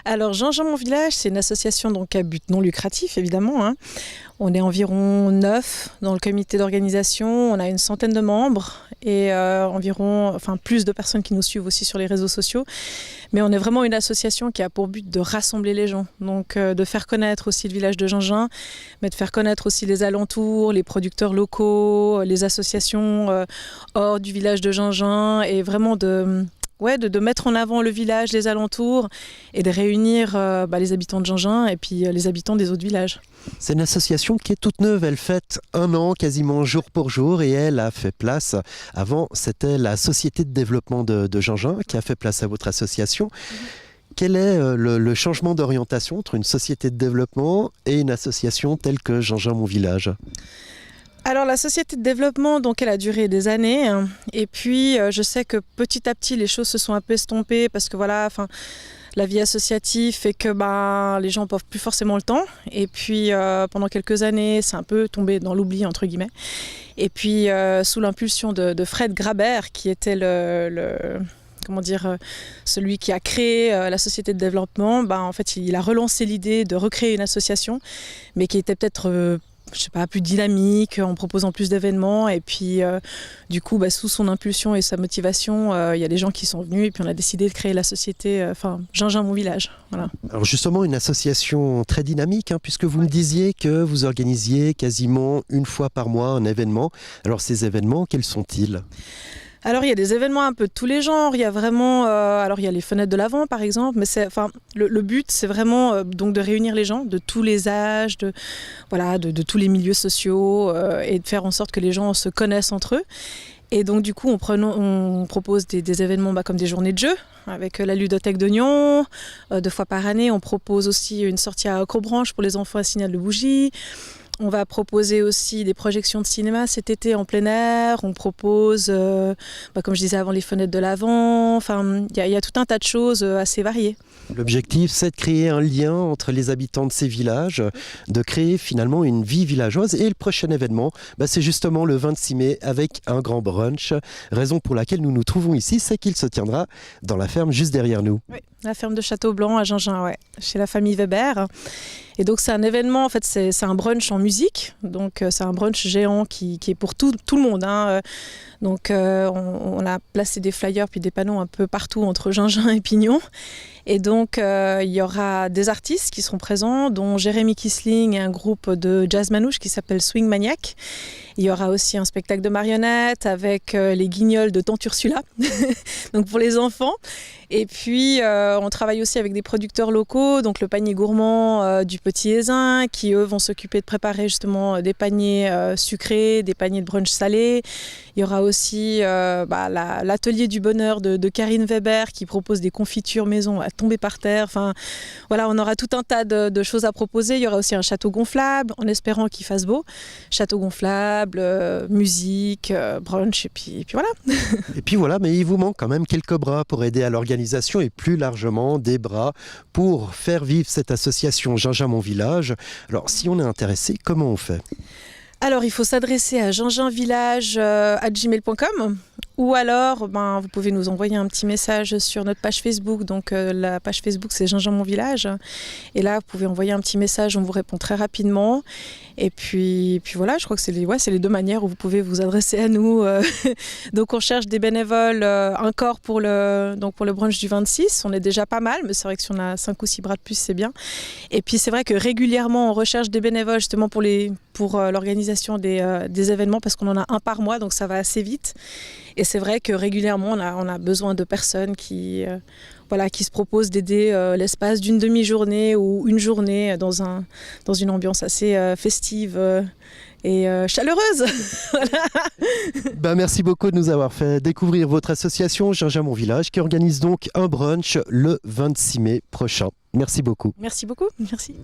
Alors Jean-Jean Mon Village, c'est une association donc à but non lucratif évidemment, hein. On est environ 9 dans le comité d'organisation, on a une centaine de membres et plus de personnes qui nous suivent aussi sur les réseaux sociaux. Mais on est vraiment une association qui a pour but de rassembler les gens, donc de faire connaître aussi le village de Gingin, mais de faire connaître aussi les alentours, les producteurs locaux, les associations hors du village de Gingin et vraiment de mettre en avant le village, les alentours et de réunir les habitants de Gingin et puis les habitants des autres villages. C'est une association qui est toute neuve, elle fête 1 an quasiment jour pour jour et elle a fait place, avant c'était la Société de développement de Gingin qui a fait place à votre association. Quel est le changement d'orientation entre une société de développement et une association telle que Gingin Mon Village ? Alors la société de développement, donc elle a duré des années, hein, et puis je sais que petit à petit les choses se sont un peu estompées parce que la vie associative fait que les gens n'ont plus forcément le temps, et puis pendant quelques années c'est un peu tombé dans l'oubli entre guillemets, et puis sous l'impulsion de Fred Grabert qui était celui qui a créé la société de développement, en fait il a relancé l'idée de recréer une association, mais qui était peut-être plus dynamique, en proposant plus d'événements. Et puis, sous son impulsion et sa motivation, il y a des gens qui sont venus et puis on a décidé de créer la société Gingin Mon Village. Voilà. Alors justement, une association très dynamique, puisque vous me disiez que vous organisiez quasiment 1 fois par mois un événement. Alors ces événements, quels sont-ils ? Alors il y a des événements un peu de tous les genres, il y a vraiment, il y a les fenêtres de l'Avent par exemple, mais le but c'est vraiment donc de réunir les gens de tous les âges, de tous les milieux sociaux et de faire en sorte que les gens se connaissent entre eux. Et donc du coup on propose des événements comme des journées de jeux avec la ludothèque de Nyon. 2 fois par année on propose aussi une sortie à Accrobranche pour les enfants à Signal de Bougie. On va proposer aussi des projections de cinéma cet été en plein air. On propose, comme je disais avant, les fenêtres de l'Avent. Enfin, il y a tout un tas de choses assez variées. L'objectif, c'est de créer un lien entre les habitants de ces villages, de créer finalement une vie villageoise. Et le prochain événement, c'est justement le 26 mai avec un grand brunch. Raison pour laquelle nous nous trouvons ici, c'est qu'il se tiendra dans la ferme juste derrière nous. Oui, la ferme de Château-Blanc à Gingin, ouais, chez la famille Weber. Et donc c'est un événement, en fait c'est un brunch en musique, donc c'est un brunch géant qui est pour tout le monde, hein. Donc on a placé des flyers puis des panneaux un peu partout entre Gingin et Pignon. Et donc il y aura des artistes qui seront présents, dont Jérémy Kisling et un groupe de jazz manouche qui s'appelle Swing Maniac. Il y aura aussi un spectacle de marionnettes avec les guignols de Tante Ursula, donc pour les enfants. Et puis on travaille aussi avec des producteurs locaux, donc le panier gourmand du Petit Aisin, qui eux vont s'occuper de préparer justement des paniers sucrés, des paniers de brunch salés. Il y aura aussi l'atelier du bonheur de Karine Weber qui propose des confitures maison à tomber par terre. Enfin, voilà, on aura tout un tas de choses à proposer. Il y aura aussi un château gonflable, en espérant qu'il fasse beau. Château gonflable, musique, brunch, et puis voilà. Et puis voilà, mais il vous manque quand même quelques bras pour aider à l'organisation et plus largement des bras pour faire vivre cette association Gingin Mon Village. Alors si on est intéressé, comment on fait ? Alors, il faut s'adresser à ginginvillage@gmail.com ou alors vous pouvez nous envoyer un petit message sur notre page Facebook. Donc la page Facebook c'est Gingin Mon Village, et là vous pouvez envoyer un petit message, on vous répond très rapidement. Et puis voilà, je crois que c'est les 2 manières où vous pouvez vous adresser à nous. Donc on cherche des bénévoles encore pour le brunch du 26. On est déjà pas mal, mais c'est vrai que si on a 5 ou 6 bras de plus, c'est bien. Et puis c'est vrai que régulièrement on recherche des bénévoles justement pour l'organisation des événements, parce qu'on en a un par mois, donc ça va assez vite. Et c'est vrai que régulièrement on a besoin de personnes qui se proposent d'aider l'espace d'une demi-journée ou une journée dans une ambiance assez festive et chaleureuse. Voilà. Merci beaucoup de nous avoir fait découvrir votre association Gingin Mon Village, qui organise donc un brunch le 26 mai prochain. Merci beaucoup. Merci beaucoup. Merci.